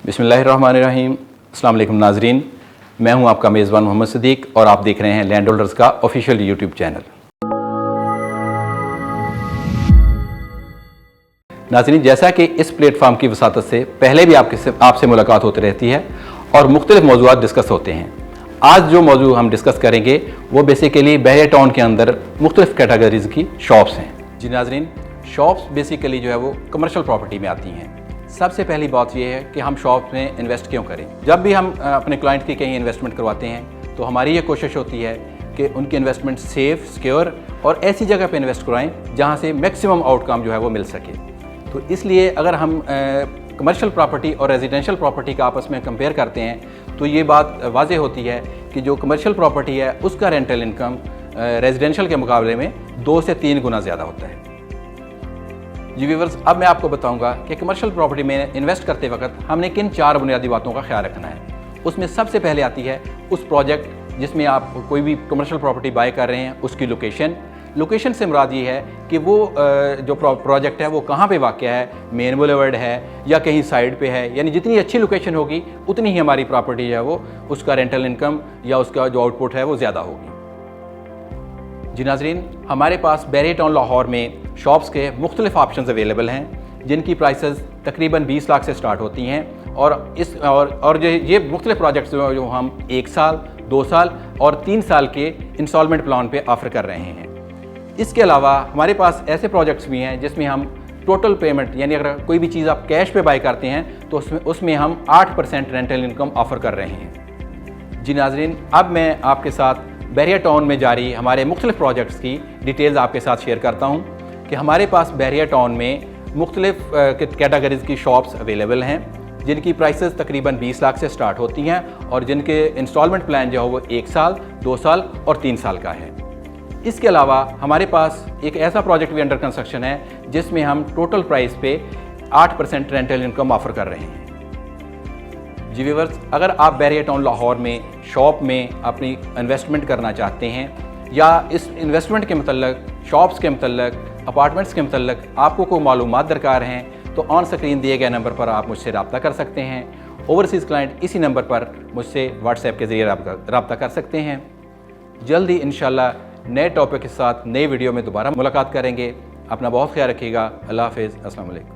बिस्मिल्लाहिर्रहमानिर्रहीम। अस्सलाम वालेकुम नाजरीन, मैं हूं आपका मेज़बान मोहम्मद सदीक और आप देख रहे हैं लैंड होल्डर्स का ऑफिशियल यूट्यूब चैनल। नाजरीन, जैसा कि इस प्लेटफॉर्म की वसातत से पहले भी आपसे मुलाकात होती रहती है और मुख्तलिफ मौज़ूआत डिस्कस होते हैं। आज जो मौजू हम डिस्कस करेंगे वो बेसिकली बहरिया टाउन के अंदर मुख्तलिफ कैटेगरीज़ की शॉप्स हैं। जी नाजरीन, शॉप्स बेसिकली जो है वो कमर्शियल प्रॉपर्टी में आती हैं। सबसे पहली बात यह है कि हम शॉप में इन्वेस्ट क्यों करें। जब भी हम अपने क्लाइंट की कहीं इन्वेस्टमेंट करवाते हैं तो हमारी ये कोशिश होती है कि उनकी इन्वेस्टमेंट सेफ़, सिक्योर और ऐसी जगह पे इन्वेस्ट करवाएं जहां से मैक्सिमम आउटकम जो है वो मिल सके। तो इसलिए अगर हम कमर्शियल प्रॉपर्टी और रेजिडेंशियल प्रॉपर्टी का आपस में कंपेयर करते हैं तो ये बात वाज़ेह होती है कि जो कमर्शियल प्रॉपर्टी है उसका रेंटल इनकम रेजिडेंशियल के मुकाबले में 2 से 3 गुना ज़्यादा होता है। जी व्यूअर्स, अब मैं आपको बताऊंगा कि कमर्शियल प्रॉपर्टी में इन्वेस्ट करते वक्त हमने किन 4 बुनियादी बातों का ख्याल रखना है। उसमें सबसे पहले आती है उस प्रोजेक्ट जिसमें आप कोई भी कमर्शियल प्रॉपर्टी बाय कर रहे हैं उसकी लोकेशन से मुराद ये है कि वो जो प्रोजेक्ट है वो कहाँ पे वाक़या है, मेन बुलेवर्ड है या कहीं साइड पे है। यानी जितनी अच्छी लोकेशन होगी उतनी ही हमारी प्रॉपर्टी है वो उसका रेंटल इनकम या उसका जो आउटपुट है वो ज़्यादा होगी। जी नाजरीन, हमारे पास बहरिया टाउन लाहौर में शॉप्स के मुख्तलिफ ऑप्शंस अवेलेबल हैं जिनकी प्राइसेस तकरीबन 20 लाख से स्टार्ट होती हैं और ये मुख्तलिफ प्रोजेक्ट्स जो हम 1 साल, 2 साल और 3 साल के इंस्टॉलमेंट प्लान पे ऑफ़र कर रहे हैं। इसके अलावा हमारे पास ऐसे प्रोजेक्ट्स भी हैं जिसमें हम टोटल पेमेंट यानी अगर कोई भी चीज़ आप कैश पे बाय करते हैं तो उसमें हम 8% रेंटल इनकम ऑफ़र कर रहे हैं। जी नाजरीन, अब मैं आपके साथ बहरिया टाउन में जारी हमारे मुख्तलिफ प्रोजेक्ट्स की डिटेल्स आपके साथ शेयर करता हूँ कि हमारे पास बहरिया टाउन में मुख्तलिफ कैटेगरीज़ की शॉप्स अवेलेबल हैं जिनकी प्राइसेस तकरीबन 20 लाख से स्टार्ट होती हैं और जिनके इंस्टॉलमेंट प्लान जो है वो 1 साल, 2 साल और 3 साल का है। इसके अलावा हमारे पास एक ऐसा प्रोजेक्ट भी अंडर कंस्ट्रक्शन है जिसमें हम टोटल प्राइस पे 8% रेंटल इनकम ऑफ़र कर रहे हैं। जी व्यूअर्स, अगर आप बहरिया टाउन लाहौर में शॉप में अपनी इन्वेस्टमेंट करना चाहते हैं या इस इन्वेस्टमेंट के मतलब शॉप्स के मतलब अपार्टमेंट्स के मतलब आपको कोई मालूमात दरकार हैं तो ऑन स्क्रीन दिए गए नंबर पर आप मुझसे रब्ता कर सकते हैं। ओवरसीज़ क्लाइंट इसी नंबर पर मुझसे व्हाट्सएप के ज़रिए रब्ता कर सकते हैं। जल्द ही इंशाल्लाह नए टॉपिक के साथ नई वीडियो में दोबारा मुलाकात करेंगे। अपना बहुत ख्याल रखिएगा। अल्लाह हाफ़िज़। अस्सलाम वालेकुम।